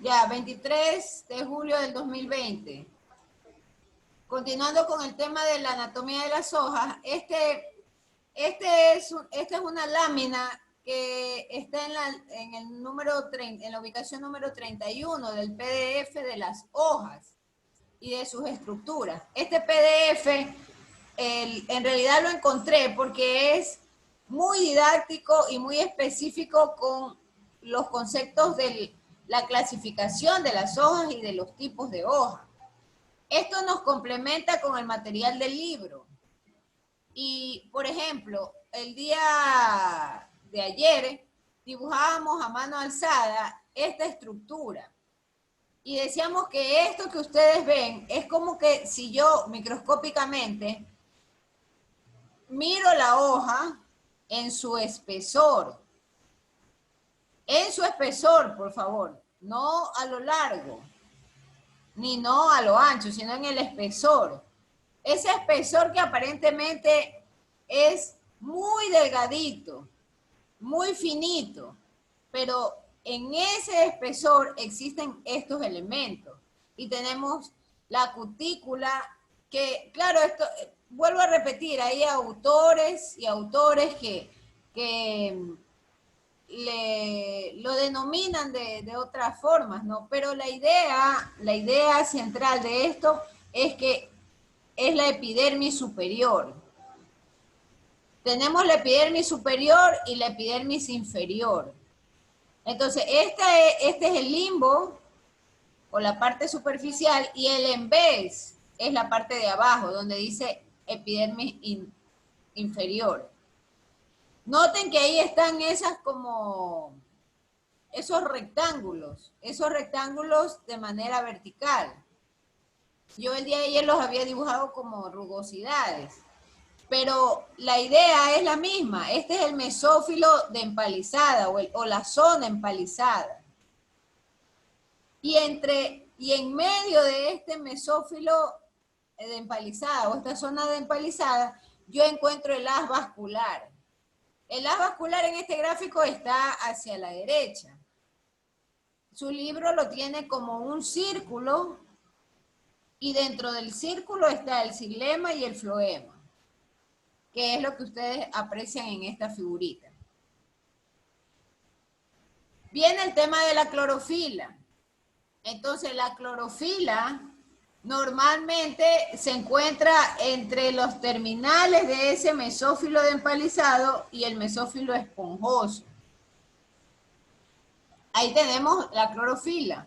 Ya, 23 de julio del 2020. Continuando con el tema de la anatomía de las hojas, esta es una lámina que está en el número 30, en la ubicación número 31 del PDF de las hojas y de sus estructuras. Este PDF en realidad lo encontré porque es muy didáctico y muy específico con los conceptos de la clasificación de las hojas y de los tipos de hojas. Esto nos complementa con el material del libro. Y, por ejemplo, el día de ayer dibujábamos a mano alzada esta estructura. Y decíamos que esto que ustedes ven es como que si yo microscópicamente miro la hoja en su espesor. En su espesor, por favor. No a lo largo, ni no a lo ancho, sino en el espesor. Ese espesor que aparentemente es muy delgadito, muy finito, pero en ese espesor existen estos elementos. Y tenemos la cutícula, que, claro, esto, vuelvo a repetir, hay autores y autores que lo denominan de otras formas, ¿no? Pero la idea central de esto es que es la epidermis superior. Tenemos la epidermis superior y la epidermis inferior. Entonces, este es el limbo o la parte superficial y el embés es la parte de abajo, donde dice epidermis inferior. Noten que ahí están esos rectángulos de manera vertical. Yo el día de ayer los había dibujado como rugosidades, pero la idea es la misma. Este es el mesófilo de empalizada o la zona empalizada. Y en medio de este mesófilo de empalizada o esta zona de empalizada, yo encuentro el haz vascular. El haz vascular en este gráfico está hacia la derecha. Su libro lo tiene como un círculo y dentro del círculo está el xilema y el floema, que es lo que ustedes aprecian en esta figurita. Viene el tema de la clorofila. Entonces, la clorofila normalmente se encuentra entre los terminales de ese mesófilo de empalizado y el mesófilo esponjoso. Ahí tenemos la clorofila.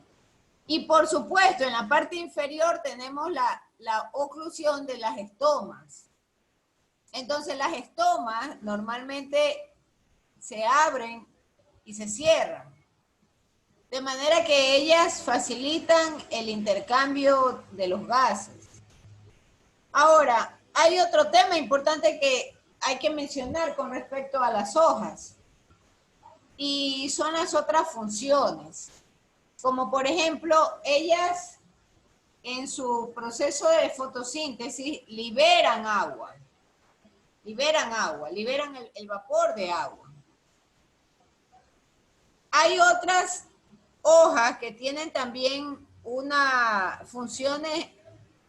Y por supuesto, en la parte inferior tenemos la oclusión de las estomas. Entonces, las estomas normalmente se abren y se cierran. De manera que ellas facilitan el intercambio de los gases. Ahora, hay otro tema importante que hay que mencionar con respecto a las hojas. Y son las otras funciones. Como por ejemplo, ellas en su proceso de fotosíntesis liberan agua. Liberan el vapor de agua. Hay otras hojas que tienen también unas funciones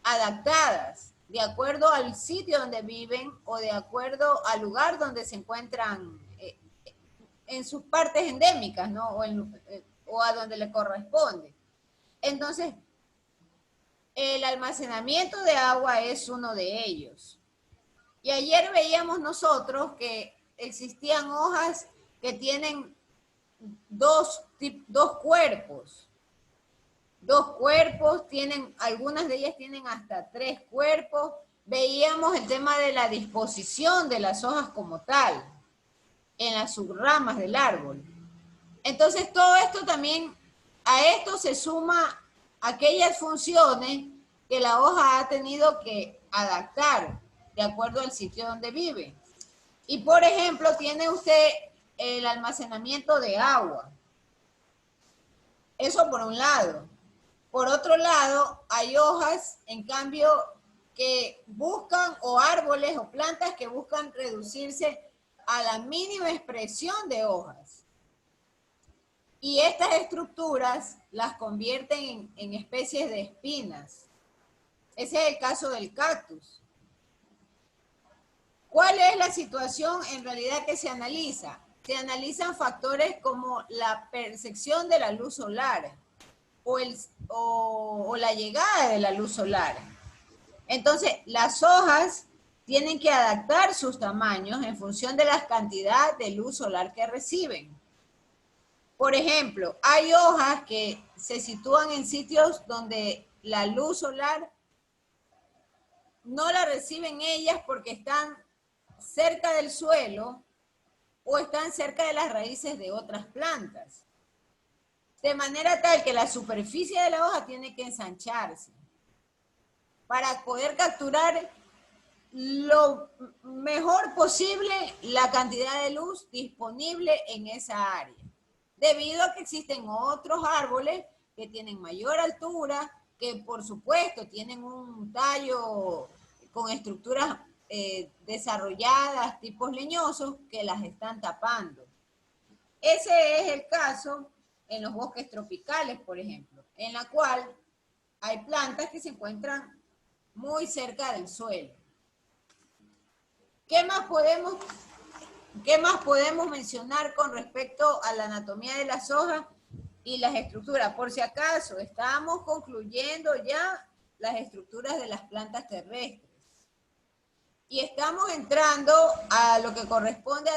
adaptadas de acuerdo al sitio donde viven o de acuerdo al lugar donde se encuentran en sus partes endémicas, ¿no? O a donde le corresponde. Entonces, el almacenamiento de agua es uno de ellos. Y ayer veíamos nosotros que existían hojas que tienen dos cuerpos. Dos cuerpos, algunas de ellas tienen hasta 3 cuerpos. Veíamos el tema de la disposición de las hojas como tal, en las subramas del árbol. Entonces todo esto también, a esto se suma aquellas funciones que la hoja ha tenido que adaptar de acuerdo al sitio donde vive. Y por ejemplo, tiene usted el almacenamiento de agua. Eso por un lado. Por otro lado, hay hojas, en cambio, que buscan, o árboles o plantas que buscan reducirse a la mínima expresión de hojas. Y estas estructuras las convierten en especies de espinas. Ese es el caso del cactus. ¿Cuál es la situación en realidad que se analiza? Se analizan factores como la percepción de la luz solar o la llegada de la luz solar. Entonces, las hojas tienen que adaptar sus tamaños en función de la cantidad de luz solar que reciben. Por ejemplo, hay hojas que se sitúan en sitios donde la luz solar no la reciben ellas porque están cerca del suelo o están cerca de las raíces de otras plantas. De manera tal que la superficie de la hoja tiene que ensancharse para poder capturar lo mejor posible la cantidad de luz disponible en esa área. Debido a que existen otros árboles que tienen mayor altura, que por supuesto tienen un tallo con estructuras desarrolladas, tipos leñosos, que las están tapando. Ese es el caso en los bosques tropicales, por ejemplo, en la cual hay plantas que se encuentran muy cerca del suelo. ¿Qué más podemos mencionar con respecto a la anatomía de las hojas y las estructuras? Por si acaso, estamos concluyendo ya las estructuras de las plantas terrestres. Y estamos entrando a lo que corresponde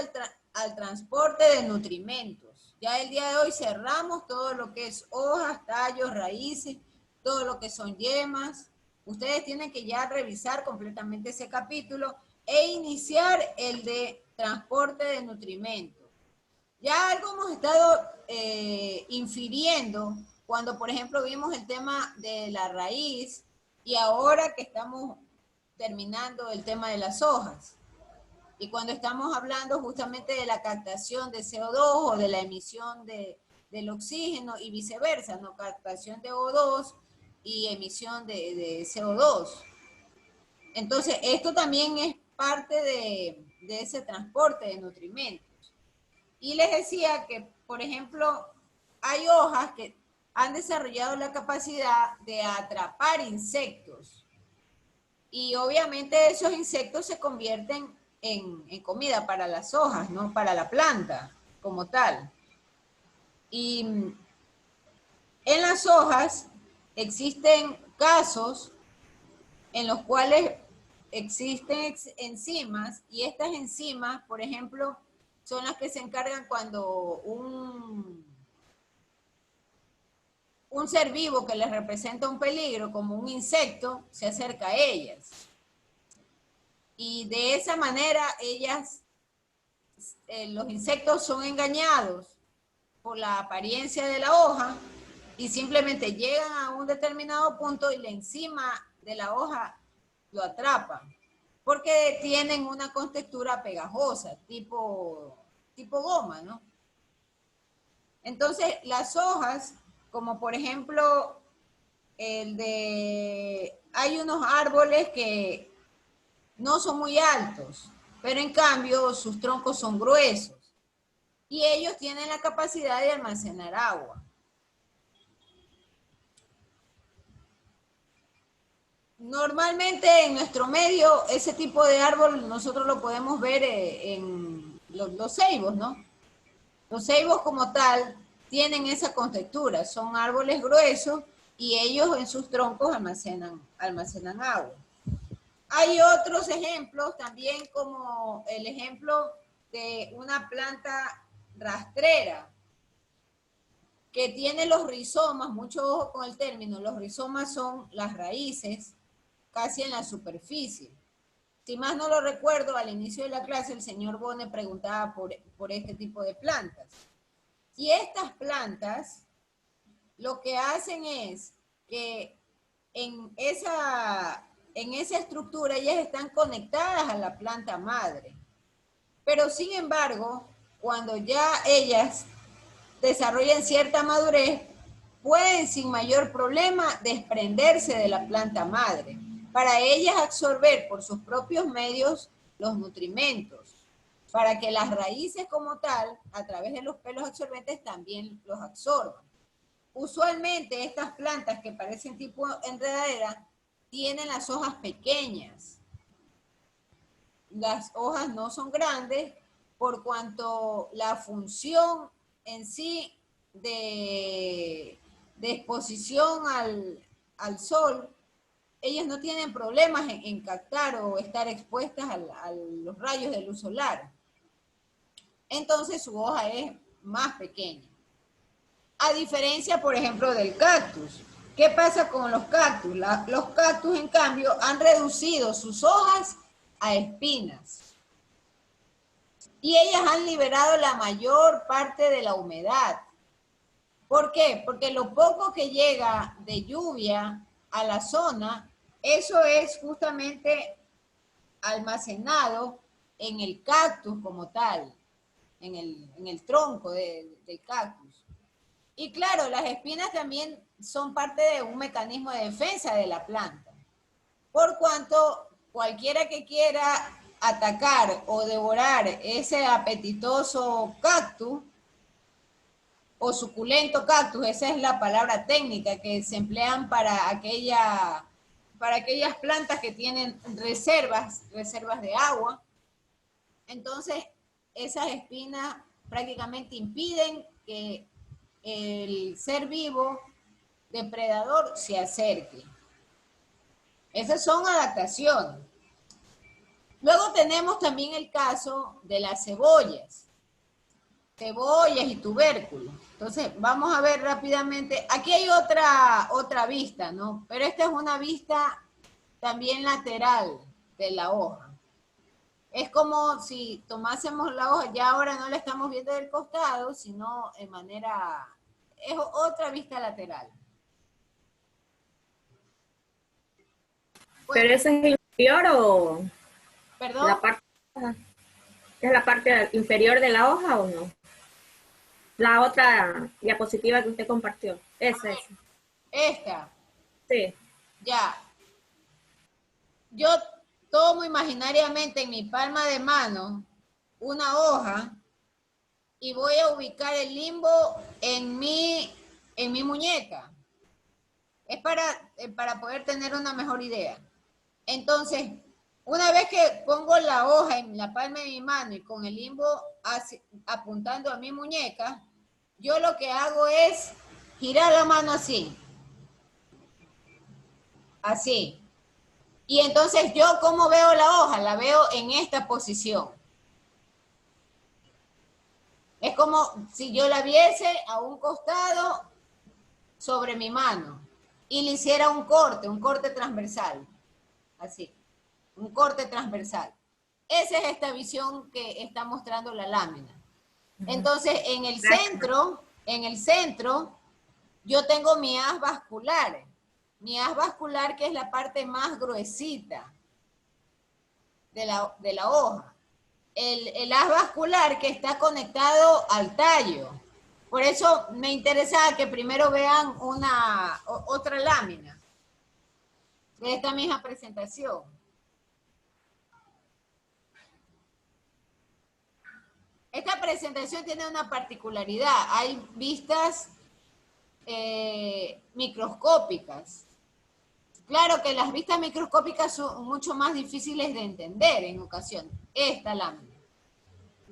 al transporte de nutrimentos. Ya el día de hoy cerramos todo lo que es hojas, tallos, raíces, todo lo que son yemas. Ustedes tienen que ya revisar completamente ese capítulo e iniciar el de transporte de nutrimentos. Ya algo hemos estado infiriendo cuando, por ejemplo, vimos el tema de la raíz y ahora que estamos terminando el tema de las hojas. Y cuando estamos hablando justamente de la captación de CO2 o de la emisión del oxígeno y viceversa, ¿no? Captación de O2 y emisión de CO2. Entonces, esto también es parte de ese transporte de nutrimentos. Y les decía que, por ejemplo, hay hojas que han desarrollado la capacidad de atrapar insectos. Y obviamente esos insectos se convierten en comida para las hojas, ¿no? Para la planta como tal. Y en las hojas existen casos en los cuales existen enzimas y estas enzimas, por ejemplo, son las que se encargan cuando un ser vivo que les representa un peligro, como un insecto, se acerca a ellas. Y de esa manera los insectos son engañados por la apariencia de la hoja y simplemente llegan a un determinado punto y la enzima de la hoja lo atrapan, porque tienen una contextura pegajosa, tipo goma, ¿no? Entonces, las hojas, como por ejemplo, hay unos árboles que no son muy altos, pero en cambio sus troncos son gruesos y ellos tienen la capacidad de almacenar agua. Normalmente en nuestro medio ese tipo de árbol nosotros lo podemos ver en los ceibos, ¿no? Los ceibos como tal tienen esa contextura, son árboles gruesos y ellos en sus troncos almacenan agua. Hay otros ejemplos también como el ejemplo de una planta rastrera que tiene los rizomas, mucho ojo con el término, los rizomas son las raíces casi en la superficie. Si más no lo recuerdo, al inicio de la clase el señor Bone preguntaba por este tipo de plantas. Y estas plantas lo que hacen es que en esa estructura ellas están conectadas a la planta madre. Pero sin embargo, cuando ya ellas desarrollan cierta madurez, pueden sin mayor problema desprenderse de la planta madre para ellas absorber por sus propios medios los nutrimentos. para que las raíces como tal, a través de los pelos absorbentes, también los absorban. Usualmente estas plantas que parecen tipo enredadera tienen las hojas pequeñas. Las hojas no son grandes por cuanto la función en sí de exposición al sol, ellas no tienen problemas en captar o estar expuestas a los rayos de luz solar. Entonces su hoja es más pequeña. A diferencia, por ejemplo, del cactus. ¿Qué pasa con los cactus? Los cactus, en cambio, han reducido sus hojas a espinas. Y ellas han liberado la mayor parte de la humedad. ¿Por qué? Porque lo poco que llega de lluvia a la zona, eso es justamente almacenado en el cactus como tal, en el tronco del cactus. Y claro, las espinas también son parte de un mecanismo de defensa de la planta. Por cuanto cualquiera que quiera atacar o devorar ese apetitoso cactus o suculento cactus, esa es la palabra técnica que se emplean para aquellas plantas que tienen reservas de agua. Entonces, esas espinas prácticamente impiden que el ser vivo depredador se acerque. Esas son adaptaciones. Luego tenemos también el caso de las cebollas y tubérculos. Entonces, vamos a ver rápidamente. Aquí hay otra vista, ¿no? Pero esta es una vista también lateral de la hoja. Es como si tomásemos la hoja, ya ahora no la estamos viendo del costado, sino en manera, es otra vista lateral. Bueno, ¿pero eso es el inferior o ¿perdón? la parte, es la parte inferior de la hoja o no? La otra diapositiva que usted compartió, esa es. Esta. Sí. Ya. Yo tomo imaginariamente en mi palma de mano una hoja y voy a ubicar el limbo en mi muñeca. Es para poder tener una mejor idea. Entonces, una vez que pongo la hoja en la palma de mi mano y con el limbo apuntando a mi muñeca, yo lo que hago es girar la mano así. Así. Y entonces yo, ¿cómo veo la hoja? La veo en esta posición. Es como si yo la viese a un costado sobre mi mano y le hiciera un corte transversal. Así, un corte transversal. Esa es esta visión que está mostrando la lámina. Entonces, en el centro, yo tengo mi haz vascular. Mi haz vascular, que es la parte más gruesita de la hoja. El haz vascular que está conectado al tallo. Por eso me interesaba que primero vean otra lámina de esta misma presentación. Esta presentación tiene una particularidad. Hay vistas microscópicas. Claro que las vistas microscópicas son mucho más difíciles de entender en ocasiones. Esta lámina.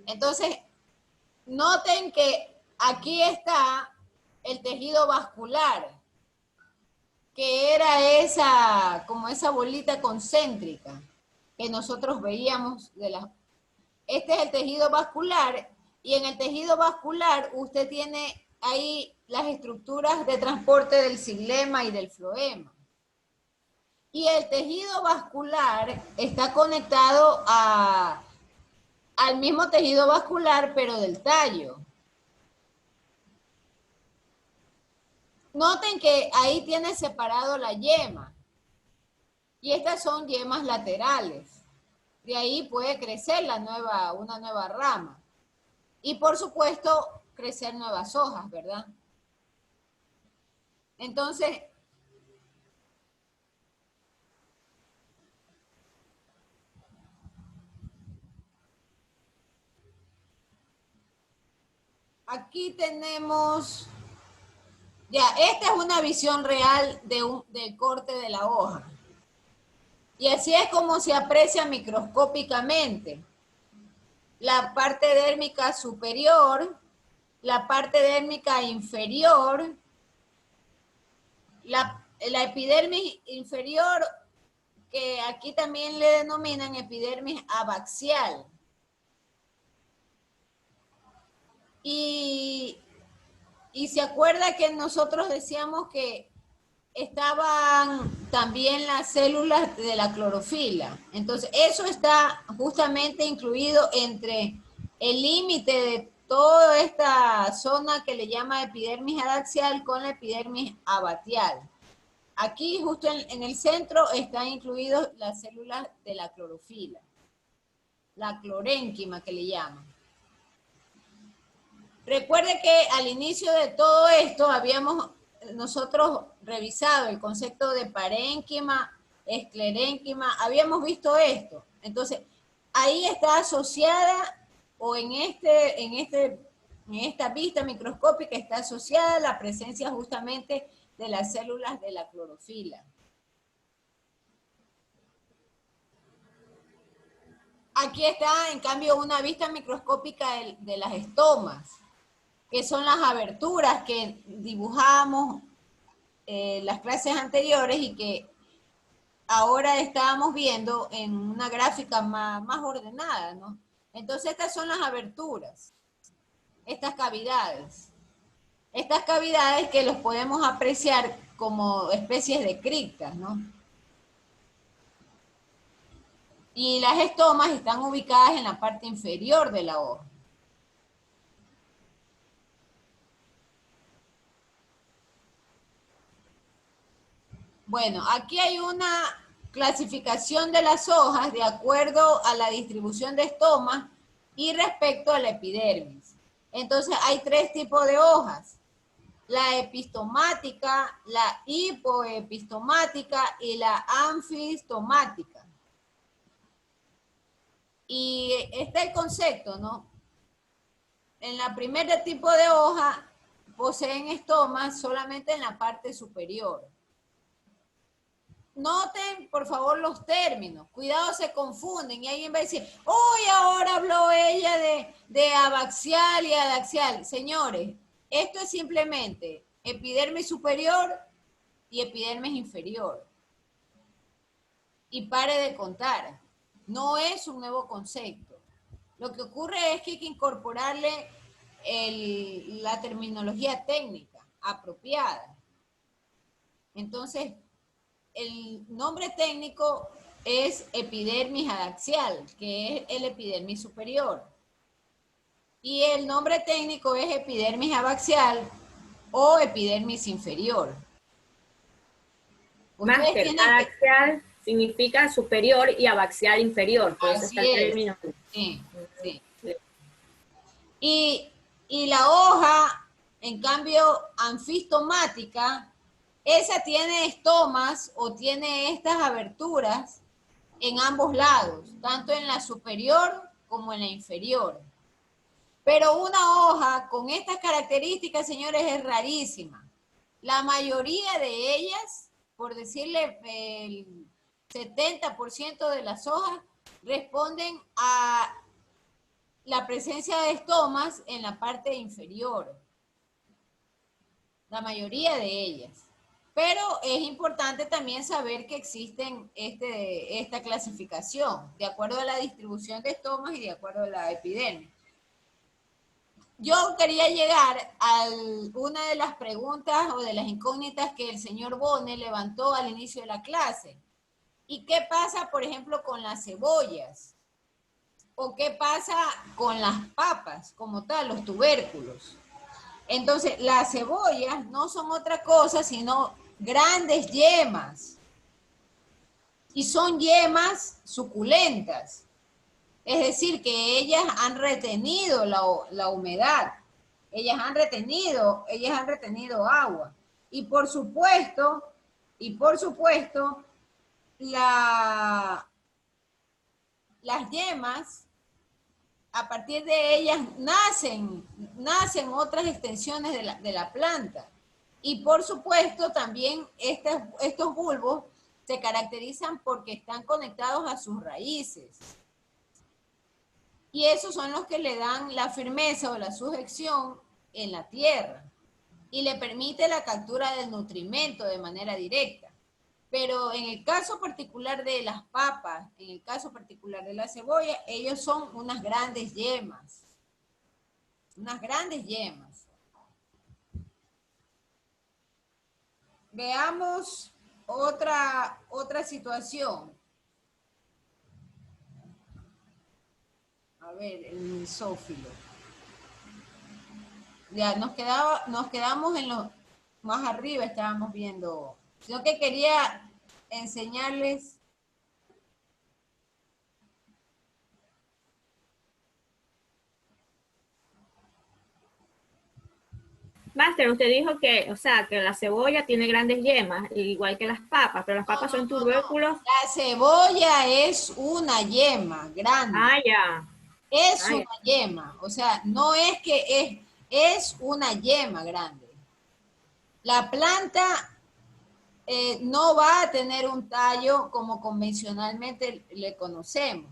Entonces, noten que aquí está el tejido vascular, que era como esa bolita concéntrica que nosotros veíamos Este es el tejido vascular, y en el tejido vascular usted tiene ahí las estructuras de transporte del xilema y del floema. Y el tejido vascular está conectado al mismo tejido vascular, pero del tallo. Noten que ahí tiene separado la yema. Y estas son yemas laterales. De ahí puede crecer una nueva rama. Y por supuesto, crecer nuevas hojas, ¿verdad? Entonces, aquí tenemos, ya, esta es una visión real del corte de la hoja. Y así es como se aprecia microscópicamente la parte dérmica superior, la parte dérmica inferior, la epidermis inferior, que aquí también le denominan epidermis abaxial. Y se acuerda que nosotros decíamos que estaban también las células de la clorofila. Entonces, eso está justamente incluido entre el límite de toda esta zona que le llama epidermis adaxial con la epidermis abatial. Aquí, justo en el centro, están incluidos las células de la clorofila, la clorénquima que le llaman. Recuerde que al inicio de todo esto habíamos nosotros revisado el concepto de parénquima, esclerénquima, habíamos visto esto. Entonces, ahí está asociada, o en esta vista microscópica está asociada la presencia justamente de las células de la clorofila. Aquí está, en cambio, una vista microscópica de las estomas, que son las aberturas que dibujamos las clases anteriores y que ahora estábamos viendo en una gráfica más ordenada, ¿no? Entonces estas son las aberturas, estas cavidades que los podemos apreciar como especies de criptas, ¿no? Y las estomas están ubicadas en la parte inferior de la hoja. Bueno, aquí hay una clasificación de las hojas de acuerdo a la distribución de estomas y respecto a la epidermis. Entonces hay tres tipos de hojas: la epistomática, la hipoepistomática y la anfistomática. Y está el concepto, ¿no? En la primera tipo de hoja poseen estomas solamente en la parte superior. Noten, por favor, los términos. Cuidado, se confunden y alguien va a decir, uy, ahora habló ella de abaxial y adaxial. Señores, esto es simplemente epidermis superior y epidermis inferior. Y pare de contar. No es un nuevo concepto. Lo que ocurre es que hay que incorporarle la terminología técnica apropiada. Entonces, el nombre técnico es epidermis adaxial, que es el epidermis superior. Y el nombre técnico es epidermis abaxial o epidermis inferior. Máster, adaxial significa superior y abaxial inferior. Por eso está el término. Sí, sí. Y la hoja, en cambio, anfistomática, esa tiene estomas o tiene estas aberturas en ambos lados, tanto en la superior como en la inferior. Pero una hoja con estas características, señores, es rarísima. La mayoría de ellas, por decirle el 70% de las hojas, responden a la presencia de estomas en la parte inferior. La mayoría de ellas. Pero es importante también saber que existen esta clasificación, de acuerdo a la distribución de estomas y de acuerdo a la epidermis. Yo quería llegar a una de las preguntas o de las incógnitas que el señor Bone levantó al inicio de la clase. ¿Y qué pasa, por ejemplo, con las cebollas? ¿O qué pasa con las papas, como tal, los tubérculos? Entonces, las cebollas no son otra cosa sino grandes yemas. Y son yemas suculentas. Es decir, que ellas han retenido la humedad. Ellas han retenido agua. Y por supuesto, las yemas a partir de ellas nacen otras extensiones de la planta. Y por supuesto también estos bulbos se caracterizan porque están conectados a sus raíces. Y esos son los que le dan la firmeza o la sujeción en la tierra y le permite la captura del nutrimento de manera directa. Pero en el caso particular de las papas, en el caso particular de la cebolla, ellos son unas grandes yemas. Unas grandes yemas. Veamos otra situación. A ver, el mesófilo. Ya, nos quedamos en lo más arriba, estábamos viendo. Yo que quería enseñarles. Master, usted dijo que, o sea, que la cebolla tiene grandes yemas, igual que las papas, pero las papas son tubérculos. La cebolla es una yema grande. Ah, ya. Es una yema, o sea, no es que es una yema grande. La planta no va a tener un tallo como convencionalmente le conocemos,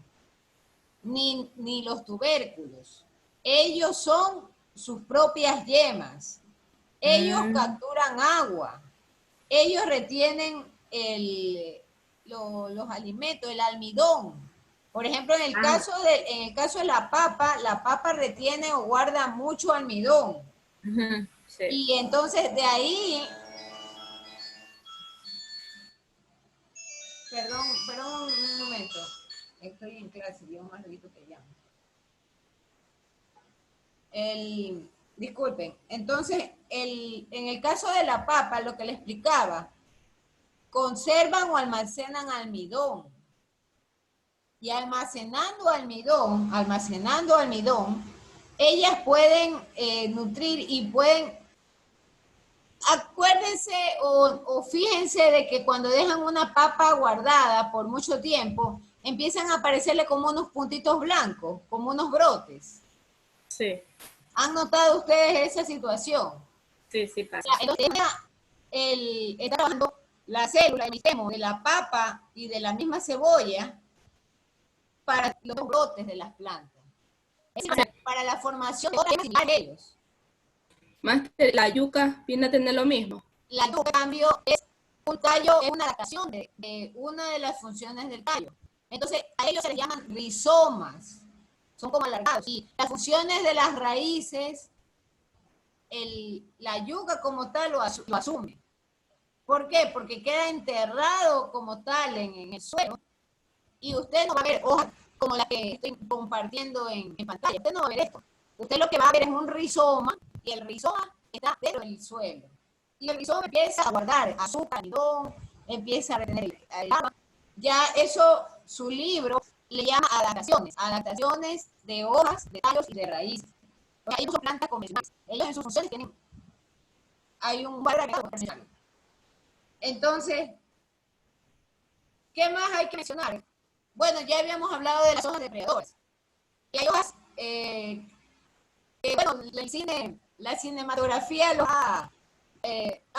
ni los tubérculos. Ellos son sus propias yemas. Ellos capturan agua. Ellos retienen los alimentos, el almidón. Por ejemplo, en el caso de la papa retiene o guarda mucho almidón. Sí. Y entonces de ahí... Perdón un momento. Estoy en clase, yo más rico que llamo. Disculpen. Entonces, en el caso de la papa, lo que le explicaba, conservan o almacenan almidón. Y almacenando almidón, ellas pueden nutrir y pueden... Acuérdense o fíjense de que cuando dejan una papa guardada por mucho tiempo, empiezan a aparecerle como unos puntitos blancos, como unos brotes. Sí. ¿Han notado ustedes esa situación? Sí, sí pasa. Entonces, está trabajando la célula, el sistema de la papa y de la misma cebolla para los brotes de las plantas. Es decir, para la formación de otras similares a ellos. Máster, la yuca viene a tener lo mismo. La yuca, en cambio, es un tallo, es una adaptación de una de las funciones del tallo. Entonces, a ellos se les llaman rizomas. Son como alargados. Y las funciones de las raíces, la yuca como tal lo asume. ¿Por qué? Porque queda enterrado como tal en el suelo. Y usted no va a ver hojas como la que estoy compartiendo en pantalla. Usted no va a ver esto. Usted lo que va a ver es un rizoma, y el rizoma está dentro del suelo. Y el rizoma empieza a guardar azúcar, almidón, empieza a retener el agua. Ya eso, su libro le llama adaptaciones de hojas, de tallos y de raíces. Porque ahí no son plantas convencionales. Ellos en sus funciones tienen, hay un valor agregado profesional. Entonces, ¿qué más hay que mencionar? Bueno, ya habíamos hablado de las hojas depredadoras. Y hay hojas bueno, la cinematografía los ha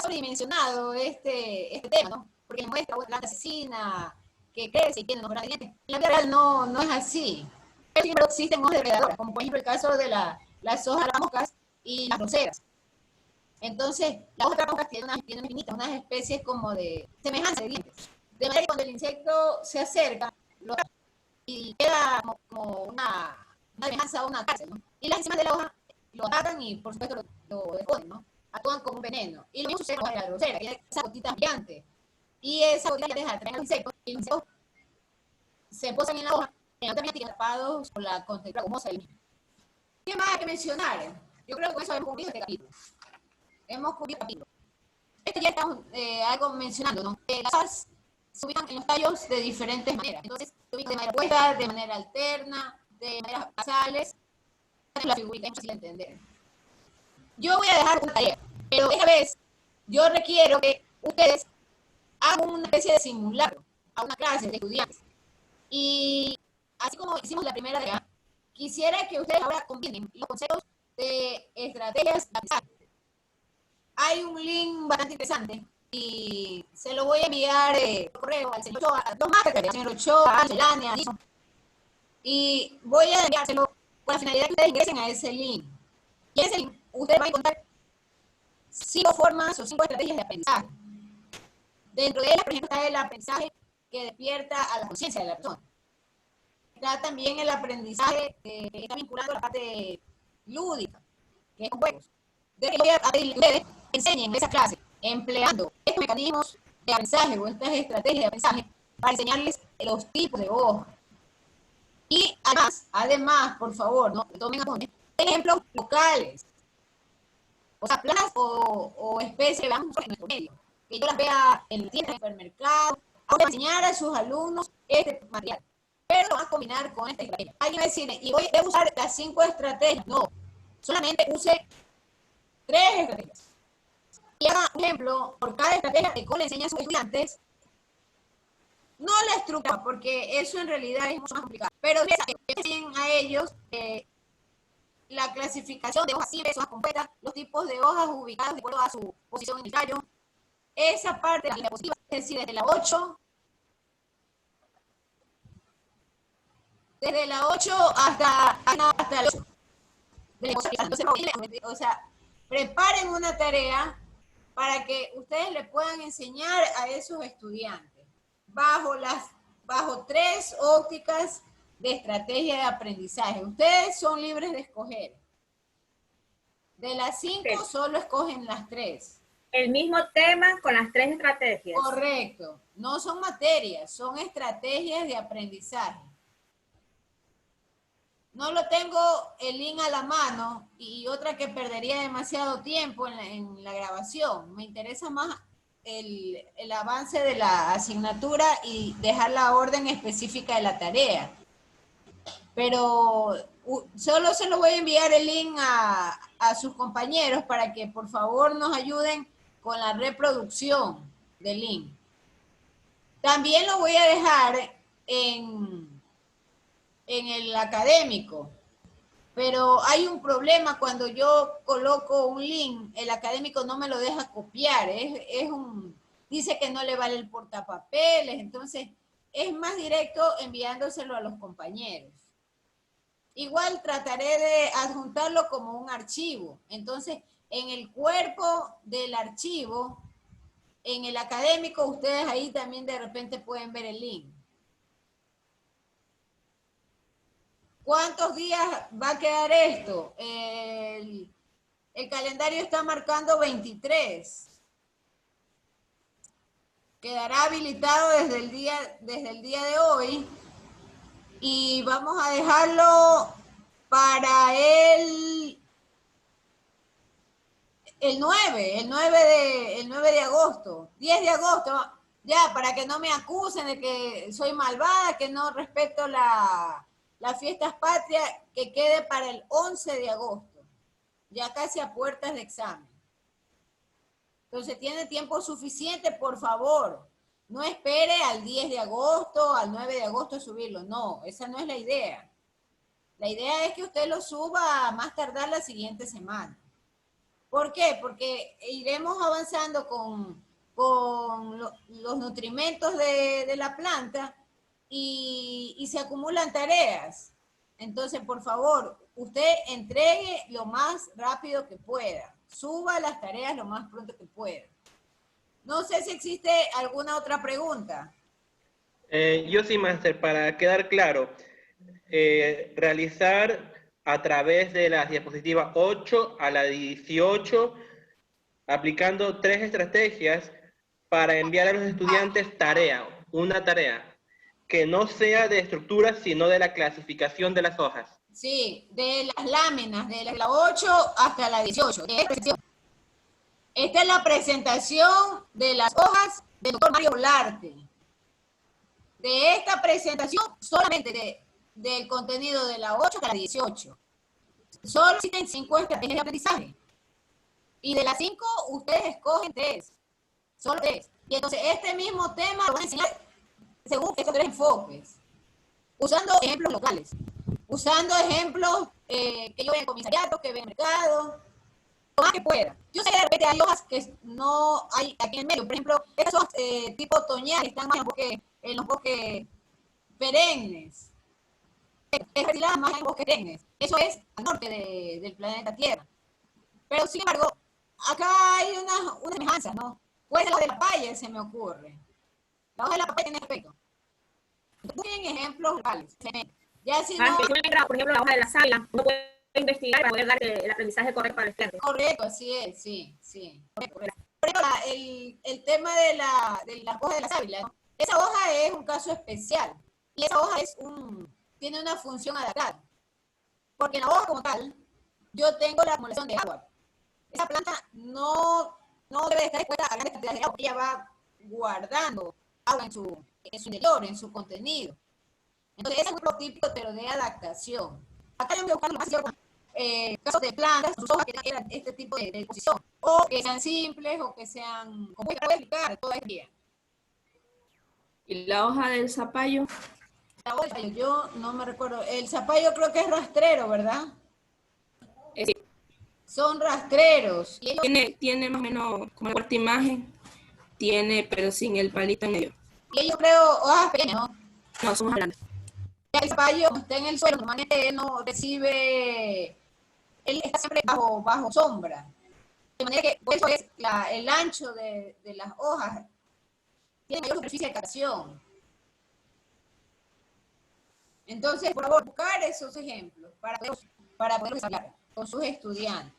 sobredimensionado este tema, ¿no? Porque muestra una planta asesina que crece y tiene unos grandes dientes. En la vida real no es así. Pero siempre existen hojas depredadoras, como por ejemplo el caso de las hojas de las moscas y las roseras. Entonces, las hojas de las moscas tienen unas especies como de semejanza de dientes. De manera que cuando el insecto se acerca, y queda como una semejanza a una cárcel, ¿no? Y las enzimas de la hoja lo atacan y, por supuesto, lo deponen, ¿no? Actúan como un veneno. Y lo mismo sucede con la grosera, que tiene esa gotita brillante. Y esa gotita deja de atraer a los insectos, y los insectos se posan en la hoja, también atrapados por la contextura gomosa del mismo. ¿Qué más hay que mencionar? Yo creo que con eso hemos cumplido este capítulo. Esto ya estamos algo mencionando, ¿no? Las hojas se ubican en los tallos de diferentes maneras. Entonces, se ubican de manera opuesta, de manera alterna, de maneras basales. La figurita es fácil de entender. Yo voy a dejar una tarea, pero esta vez yo requiero que ustedes hagan una especie de simulacro a una clase de estudiantes. Y así como hicimos la primera tarea, quisiera que ustedes ahora combinen los conceptos de estrategias de aprendizaje. Hay un link bastante interesante y se lo voy a enviar por correo al señor Ochoa, a los más al señor Ochoa, a Celania, y voy a enviárselo con la finalidad que ustedes ingresen a ese link. Y en ese link ustedes van a encontrar 5 formas o 5 estrategias de aprendizaje. Dentro de ellas, por ejemplo, está el aprendizaje que despierta a la conciencia de la persona. Está también el aprendizaje que está vinculado a la parte lúdica, que es con juegos. Entonces, voy a pedirle que ustedes enseñen en esa clase, empleando estos mecanismos de aprendizaje o estas estrategias de aprendizaje para enseñarles los tipos de hojas. Y además, por favor, no tomen apuntes, ejemplos locales. O sea, plantas o especies que veamos en nuestro medio. Que yo las vea en tiendas, en supermercados. Ahora enseñar a sus alumnos este material. Pero lo van a combinar con esta estrategia. Alguien va a decir, y voy a usar las 5 estrategias. No, solamente use 3 estrategias. Y haga un ejemplo por cada estrategia de cómo le enseña a sus estudiantes. No la estructura, porque eso en realidad es mucho más complicado. Pero enseñen a ellos la clasificación de hojas simples, hojas completas, los tipos de hojas ubicadas de acuerdo a su posición en el tallo. Esa parte de la diapositiva, es decir, desde la 8 hasta la 8. Entonces, o sea, preparen una tarea para que ustedes le puedan enseñar a esos estudiantes bajo 3 ópticas de estrategia de aprendizaje. Ustedes son libres de escoger. De las 5 solo escogen las 3. El mismo tema con las 3 estrategias. Correcto. No son materias, son estrategias de aprendizaje. No lo tengo el link a la mano y otra que perdería demasiado tiempo en la grabación. Me interesa más el avance de la asignatura y dejar la orden específica de la tarea. Pero solo se lo voy a enviar el link a sus compañeros para que por favor nos ayuden con la reproducción del link. También lo voy a dejar en el académico, pero hay un problema cuando yo coloco un link, el académico no me lo deja copiar, dice que no le vale el portapapeles, entonces es más directo enviándoselo a los compañeros. Igual trataré de adjuntarlo como un archivo, entonces en el cuerpo del archivo, en el académico, ustedes ahí también de repente pueden ver el link. ¿Cuántos días va a quedar esto? El calendario está marcando 23. Quedará habilitado desde el día de hoy. Y vamos a dejarlo para el 9 de agosto, 10 de agosto, ya, para que no me acusen de que soy malvada, que no respeto las fiestas patrias, que quede para el 11 de agosto, ya casi a puertas de examen. Entonces, tiene tiempo suficiente, por favor. No espere al 10 de agosto, al 9 de agosto subirlo. No, esa no es la idea. La idea es que usted lo suba a más tardar la siguiente semana. ¿Por qué? Porque iremos avanzando con los nutrimentos de la planta y se acumulan tareas. Entonces, por favor, usted entregue lo más rápido que pueda. Suba las tareas lo más pronto que pueda. No sé si existe alguna otra pregunta. Yo sí, máster, para quedar claro, realizar a través de las diapositivas 8 a la 18, aplicando 3 estrategias para enviar a los estudiantes una tarea, que no sea de estructura, sino de la clasificación de las hojas. Sí, de las láminas, de la 8 hasta la 18. Esta es la presentación de las hojas del doctor Mario Olarte. De esta presentación, solamente del contenido de la 8 hasta la 18. Solo existen 5 estrategias de aprendizaje. Y de las 5, ustedes escogen 3. Solo 3. Y entonces este mismo tema lo van a enseñar según estos 3 enfoques. Usando ejemplos locales. usando ejemplos que yo veo en comisariato, que veo en mercado, lo más que pueda. Yo sé que de repente hay hojas que no hay aquí en el medio. Por ejemplo, estas hojas tipo otoñales están más en los bosques perennes. Es retirada más en bosques perennes. Eso es al norte del planeta Tierra. Pero sin embargo, acá hay una semejanza, ¿no? Pues la de la papaya se me ocurre. La hoja de la papaya tiene efecto. Tienen ejemplos reales. Ya si no... por ejemplo, la hoja de la sábila, uno puede investigar para poder dar el aprendizaje correcto al estudiante. Correcto, así es, sí. Correcto. Por ejemplo, el tema de la hoja de la sábila, ¿no? Esa hoja es un caso especial. Y esa hoja tiene una función adaptada. Porque en la hoja como tal, yo tengo la acumulación de agua. Esa planta no debe estar expuesta a grandes cantidades de agua. Ella va guardando agua en su interior, en su contenido. Entonces, ese es un ejemplo típico, pero de adaptación. Acá yo voy a buscar lo más sencillo, casos de plantas, sus hojas que tengan este tipo de disposición. O que sean simples, o que sean, como voy a explicar, todo es bien. ¿Y la hoja del zapallo? La hoja del zapallo, yo no me recuerdo. El zapallo creo que es rastrero, ¿verdad? Sí. Son rastreros. Y ellos, Tiene más o menos como la cuarta imagen, pero sin el palito en medio. y ellos creo hojas pequeñas, ¿no? No, son más grandes. El zapallo está en el suelo, normalmente no recibe, él está siempre bajo sombra. De manera que por eso es el ancho de las hojas tiene mayor superficie de captación. Entonces, por favor, buscar esos ejemplos para poder hablar con sus estudiantes.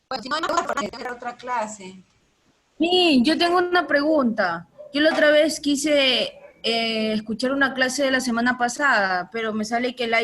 Bueno, si no hay más dudas, para tener otra clase. Sí, yo tengo una pregunta. Yo la otra vez quise escuchar una clase de la semana pasada, pero me sale que la